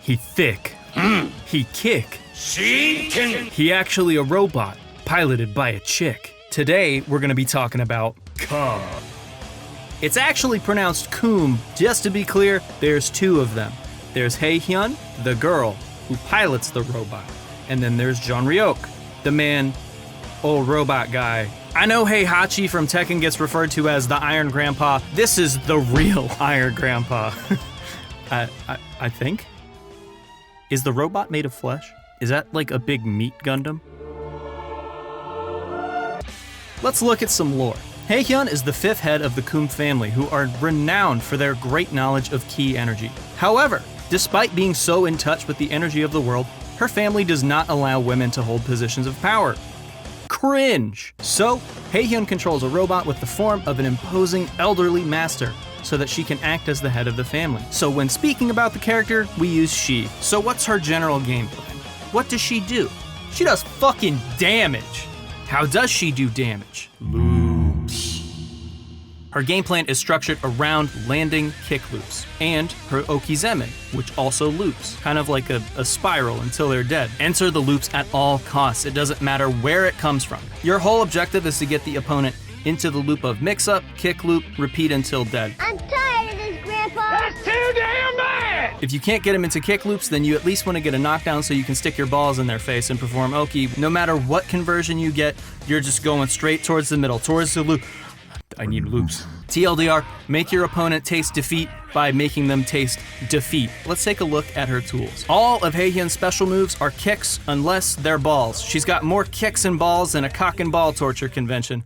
He thick. He kick. Shinken. He actually a robot, piloted by a chick. Today, we're gonna be talking about Kum. It's actually pronounced Kum. Just to be clear, there's two of them. There's Haehyun, the girl, who pilots the robot. And then there's Ryok, the man, old robot guy. I know Heihachi from Tekken gets referred to as the Iron Grandpa. This is the real Iron Grandpa. I think. Is the robot made of flesh? Is that like a big meat Gundam? Let's look at some lore. Haehyun is the fifth head of the Kum family, who are renowned for their great knowledge of ki energy. However, despite being so in touch with the energy of the world, her family does not allow women to hold positions of power. Cringe! So, Haehyun controls a robot with the form of an imposing elderly master, so that she can act as the head of the family. So when speaking about the character, we use she. So what's her general game plan? What does she do? She does fucking damage. How does she do damage? Loops. Her game plan is structured around landing kick loops, and her Okizeme, which also loops, kind of like a spiral until they're dead. Enter the loops at all costs. It doesn't matter where it comes from. Your whole objective is to get the opponent into the loop of mix-up, kick loop, repeat until dead. I'm tired of this, Grandpa! That's too damn bad! If you can't get them into kick loops, then you at least want to get a knockdown so you can stick your balls in their face and perform Oki. No matter what conversion you get, you're just going straight towards the middle, towards the loop. I need loops. TLDR, make your opponent taste defeat by making them taste defeat. Let's take a look at her tools. All of Haehyun's special moves are kicks unless they're balls. She's got more kicks and balls than a cock and ball torture convention.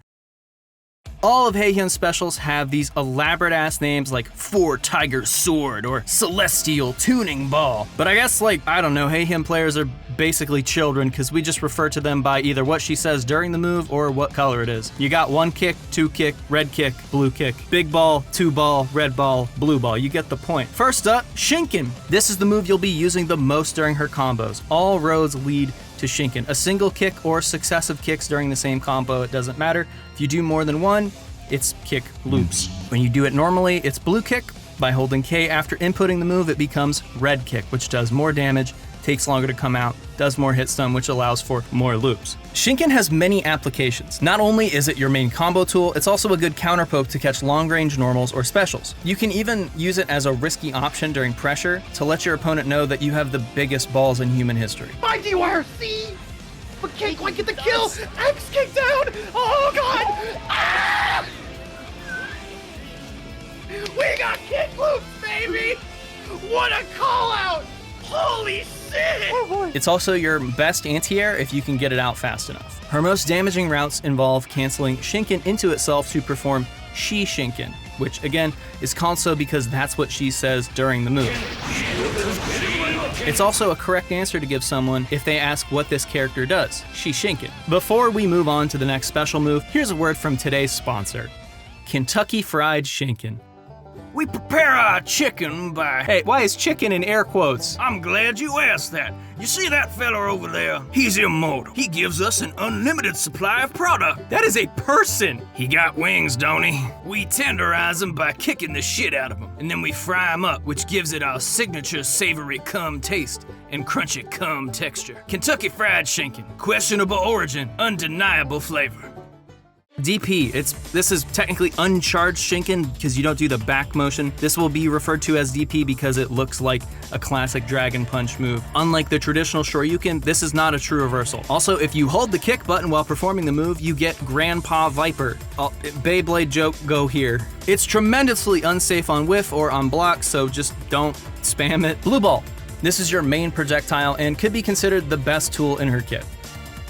All of Haehyun's specials have these elaborate-ass names like Four Tigers Sword or Celestial Tuning Ball. But I guess, I don't know, Haehyun players are basically children because we just refer to them by either what she says during the move or what color it is. You got one kick, two kick, red kick, blue kick, big ball, two ball, red ball, blue ball. You get the point. First up, Shinken. This is the move you'll be using the most during her combos. All roads lead to Shinken. A single kick or successive kicks during the same combo, it doesn't matter. If you do more than one, it's kick loops. When you do it normally, it's blue kick. By holding K after inputting the move, it becomes red kick, which does more damage, takes longer to come out, does more hit stun, which allows for more loops. Shinken has many applications. Not only is it your main combo tool, it's also a good counter poke to catch long-range normals or specials. You can even use it as a risky option during pressure to let your opponent know that you have the biggest balls in human history. My DYRC! But Cake might get the kill! X kick down! Oh god! Ah! We got kick loops, baby! What a call out! Holy shit! Oh boy. It's also your best anti-air if you can get it out fast enough. Her most damaging routes involve canceling Shinken into itself to perform She Shinken, which again is called so because that's what she says during the move. It's also a correct answer to give someone if they ask what this character does, She Shinken. Before we move on to the next special move, here's a word from today's sponsor, Kentucky Fried Shinken. We prepare our chicken by... Hey, why is chicken in air quotes? I'm glad you asked that. You see that fella over there? He's immortal. He gives us an unlimited supply of product. That is a person. He got wings, don't he? We tenderize him by kicking the shit out of him, and then we fry him up, which gives it our signature savory cum taste and crunchy cum texture. Kentucky Fried Shinken. Questionable origin, undeniable flavor. DP, this is technically uncharged Shinken because you don't do the back motion. This will be referred to as DP because it looks like a classic Dragon Punch move. Unlike the traditional Shoryuken, this is not a true reversal. Also, if you hold the kick button while performing the move, you get Grandpa Viper. Beyblade joke, go here. It's tremendously unsafe on whiff or on block, so just don't spam it. Blue Ball. This is your main projectile and could be considered the best tool in her kit.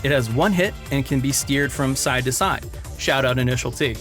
It has one hit and can be steered from side to side. Shout out Initial T.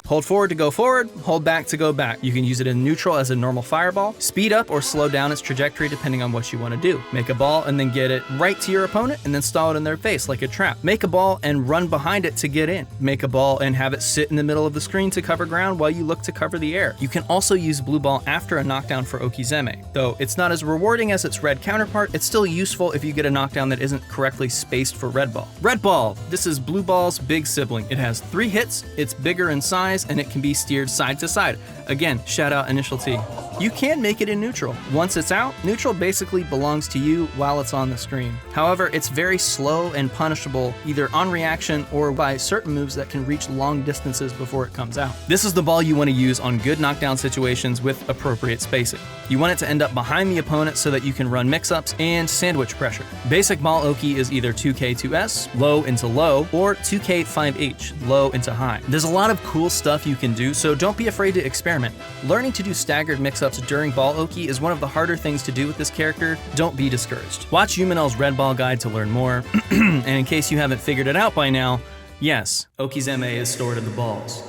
Hold forward to go forward, hold back to go back. You can use it in neutral as a normal fireball, speed up or slow down its trajectory depending on what you want to do. Make a ball and then get it right to your opponent and then stall it in their face like a trap. Make a ball and run behind it to get in. Make a ball and have it sit in the middle of the screen to cover ground while you look to cover the air. You can also use blue ball after a knockdown for Okizeme. Though it's not as rewarding as its red counterpart, it's still useful if you get a knockdown that isn't correctly spaced for red ball. Red ball. This is blue ball's big sibling. It has 3 hits, it's bigger in size, and it can be steered side to side. Again, shout out Initial T. you can make it in neutral. Once it's out, neutral basically belongs to you while it's on the screen. However, it's very slow and punishable either on reaction or by certain moves that can reach long distances before it comes out. This is the ball you want to use on good knockdown situations with appropriate spacing. You want it to end up behind the opponent so that you can run mix-ups and sandwich pressure. Basic Ball Oki is either 2K2S, low into low, or 2K5H, low into high. There's a lot of cool stuff you can do, so don't be afraid to experiment. Learning to do staggered mix-ups during Ball Oki is one of the harder things to do with this character. Don't be discouraged. Watch YOOMINEL'S Red Ball guide to learn more, and in case you haven't figured it out by now, yes, Okizeme is stored in the balls.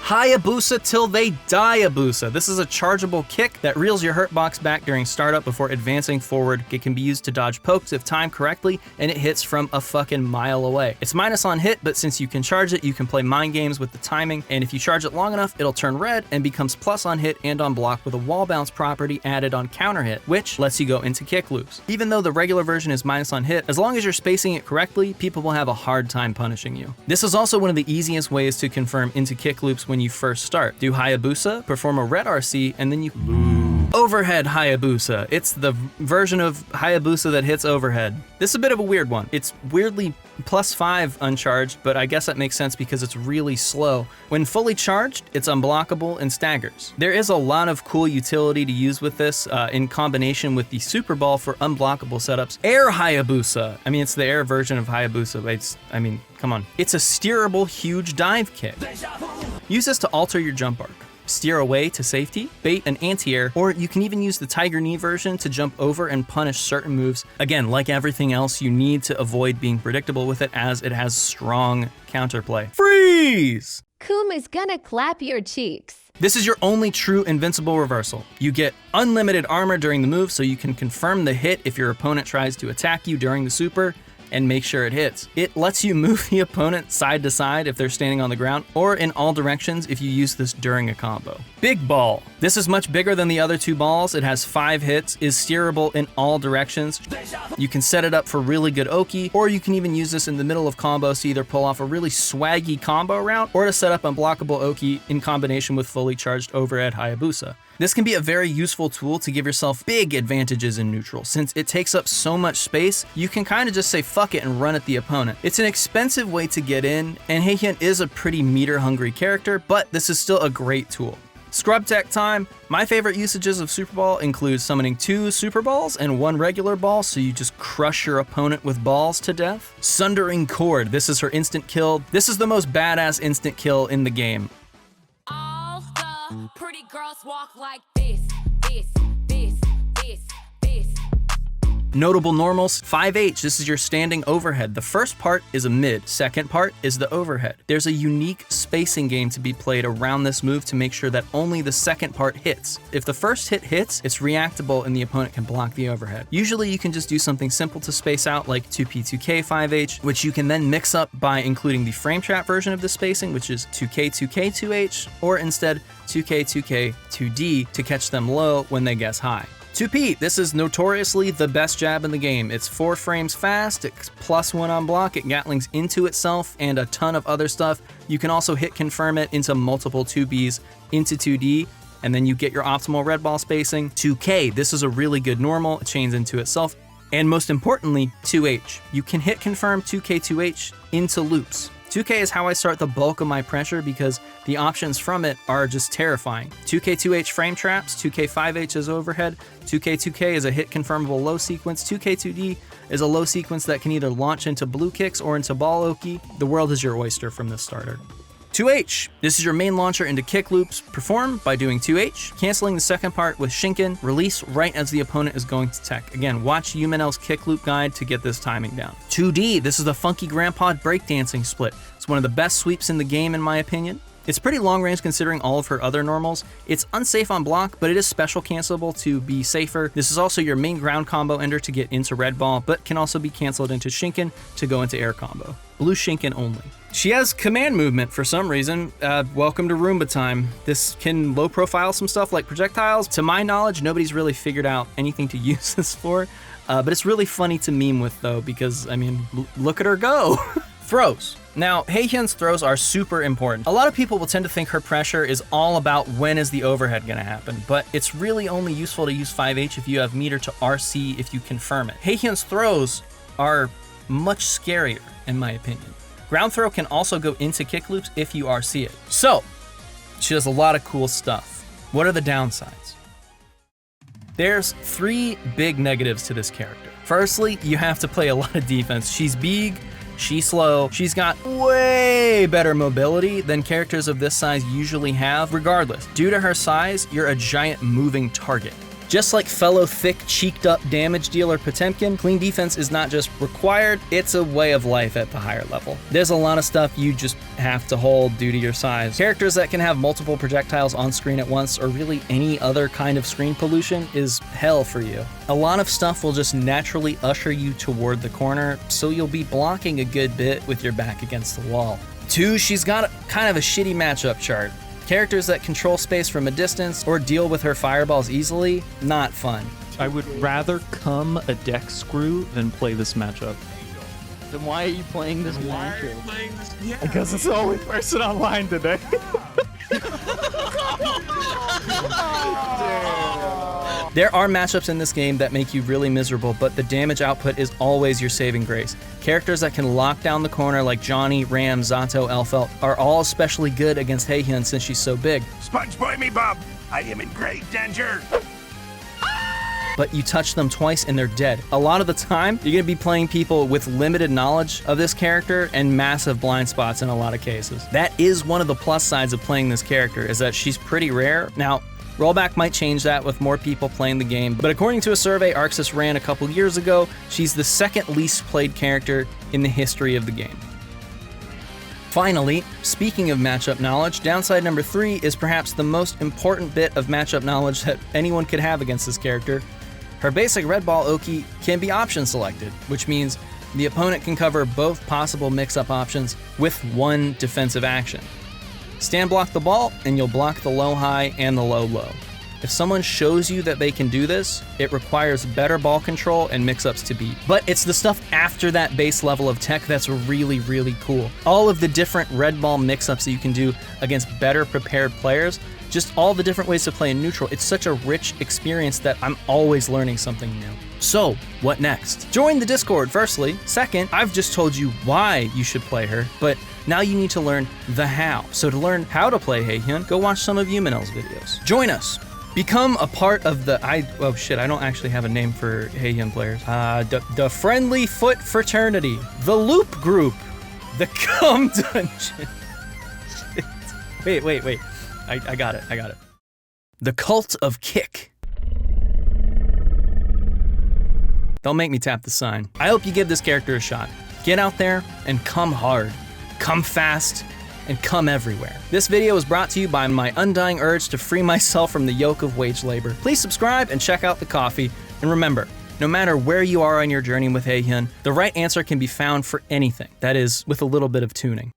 Hayabusa till they die-abusa. This is a chargeable kick that reels your hurt box back during startup before advancing forward. It can be used to dodge pokes if timed correctly, and it hits from a fucking mile away. It's minus on hit, but since you can charge it, you can play mind games with the timing, and if you charge it long enough, it'll turn red and becomes plus on hit and on block with a wall bounce property added on counter hit, which lets you go into kick loops. Even though the regular version is minus on hit, as long as you're spacing it correctly, people will have a hard time punishing you. This is also one of the easiest ways to confirm into kick loops when you first start. Do Hayabusa, perform a red RC, and then you overhead Hayabusa. It's the version of Hayabusa that hits overhead. This is a bit of a weird one. It's weirdly +5 uncharged, but I guess that makes sense because it's really slow. When fully charged, it's unblockable and staggers. There is a lot of cool utility to use with this in combination with the Super Ball for unblockable setups. Air Hayabusa. I mean, it's the air version of Hayabusa, but come on. It's a steerable huge dive kick. Use this to alter your jump arc. Steer away to safety, bait an anti-air, or you can even use the Tiger Knee version to jump over and punish certain moves. Again, like everything else, you need to avoid being predictable with it as it has strong counterplay. Freeze! Kum is gonna clap your cheeks. This is your only true invincible reversal. You get unlimited armor during the move so you can confirm the hit if your opponent tries to attack you during the super, and make sure it hits. It lets you move the opponent side to side if they're standing on the ground, or in all directions if you use this during a combo. Big Ball. This is much bigger than the other two balls. It has 5 hits, is steerable in all directions. You can set it up for really good Oki, or you can even use this in the middle of combos to either pull off a really swaggy combo route, or to set up unblockable Oki in combination with fully charged overhead Hayabusa. This can be a very useful tool to give yourself big advantages in neutral. Since it takes up so much space, you can kind of just say fuck it and run at the opponent. It's an expensive way to get in, and Haehyun is a pretty meter-hungry character, but this is still a great tool. Scrub tech time. My favorite usages of Super Ball include summoning 2 Super Balls and 1 regular ball, so you just crush your opponent with balls to death. Sundering Cord. This is her instant kill. This is the most badass instant kill in the game. All the pretty girls walk like this, this, this, this, this. Notable normals, 5H, this is your standing overhead. The first part is a mid, second part is the overhead. There's a unique spacing game to be played around this move to make sure that only the second part hits. If the first hit hits, it's reactable and the opponent can block the overhead. Usually you can just do something simple to space out like 2P2K 5H, which you can then mix up by including the frame trap version of the spacing, which is 2K 2H, or instead 2K 2D to catch them low when they guess high. 2P, this is notoriously the best jab in the game. It's 4 frames fast, it's +1 on block, it gatlings into itself, and a ton of other stuff. You can also hit confirm it into multiple 2Bs into 2D, and then you get your optimal red ball spacing. 2K, this is a really good normal, it chains into itself. And most importantly, 2H. You can hit confirm 2K2H into loops. 2K is how I start the bulk of my pressure because the options from it are just terrifying. 2K2H frame traps, 2K5H is overhead, 2K2K is a hit confirmable low sequence, 2K2D is a low sequence that can either launch into blue kicks or into Ball Oki. The world is your oyster from this starter. 2H, this is your main launcher into kick loops. Perform by doing 2H, canceling the second part with Shinken, release right as the opponent is going to tech. Again, watch YOOMINEL'S kick loop guide to get this timing down. 2D, this is the funky grandpa breakdancing split. It's one of the best sweeps in the game in my opinion. It's pretty long range considering all of her other normals. It's unsafe on block, but it is special cancelable to be safer. This is also your main ground combo ender to get into red ball, but can also be canceled into Shinken to go into air combo. Blue Shinken only. She has command movement for some reason. Welcome to Roomba time. This can low profile some stuff like projectiles. To my knowledge, nobody's really figured out anything to use this for, but it's really funny to meme with though, because I mean, look at her go. Throws. Now, Haehyun's throws are super important. A lot of people will tend to think her pressure is all about when is the overhead gonna happen, but it's really only useful to use 5H if you have meter to RC if you confirm it. Haehyun's throws are much scarier, in my opinion. Ground throw can also go into kick loops if you RC it. So, she does a lot of cool stuff. What are the downsides? There's 3 big negatives to this character. Firstly, you have to play a lot of defense. She's big, she's slow, she's got way better mobility than characters of this size usually have. Regardless, due to her size, you're a giant moving target. Just like fellow thick, cheeked up damage dealer Potemkin, clean defense is not just required, it's a way of life at the higher level. There's a lot of stuff you just have to hold due to your size. Characters that can have multiple projectiles on screen at once, or really any other kind of screen pollution, is hell for you. A lot of stuff will just naturally usher you toward the corner, so you'll be blocking a good bit with your back against the wall. 2, she's got kind of a shitty matchup chart. Characters that control space from a distance or deal with her fireballs easily, not fun. I would rather come a deck screw than play this matchup. Then why are you playing this matchup? Yeah. Because it's the only person online today. There are matchups in this game that make you really miserable, but the damage output is always your saving grace. Characters that can lock down the corner like Johnny, Ram, Zato, Elfelt are all especially good against Haehyun since she's so big. Sponge boy me, Bob. I am in great danger. But you touch them twice and they're dead. A lot of the time, you're gonna be playing people with limited knowledge of this character and massive blind spots in a lot of cases. That is one of the plus sides of playing this character, is that she's pretty rare. Now, rollback might change that with more people playing the game, but according to a survey Arxis ran a couple years ago, she's the second least played character in the history of the game. Finally, speaking of matchup knowledge, downside number 3 is perhaps the most important bit of matchup knowledge that anyone could have against this character. Her basic red ball Oki can be option selected, which means the opponent can cover both possible mix-up options with one defensive action. Stand block the ball, and you'll block the low-high and the low-low. If someone shows you that they can do this, it requires better ball control and mix-ups to beat. But it's the stuff after that base level of tech that's really, really cool. All of the different red ball mix-ups that you can do against better prepared players, just all the different ways to play in neutral. It's such a rich experience that I'm always learning something new. So, what next? Join the Discord, firstly. Second, I've just told you why you should play her, but now you need to learn the how. So to learn how to play Haehyun, go watch some of YOOMINEL'S videos. Join us. Become a part of the, I don't actually have a name for Haehyun players. The Friendly Foot Fraternity, the Loop Group, the Kum Dungeon. Wait. I got it. The Cult of Kick. Don't make me tap the sign. I hope you give this character a shot. Get out there and come hard. Come fast, and come everywhere. This video was brought to you by my undying urge to free myself from the yoke of wage labor. Please subscribe and check out the coffee. And remember, no matter where you are on your journey with Haehyun, the right answer can be found for anything. That is, with a little bit of tuning.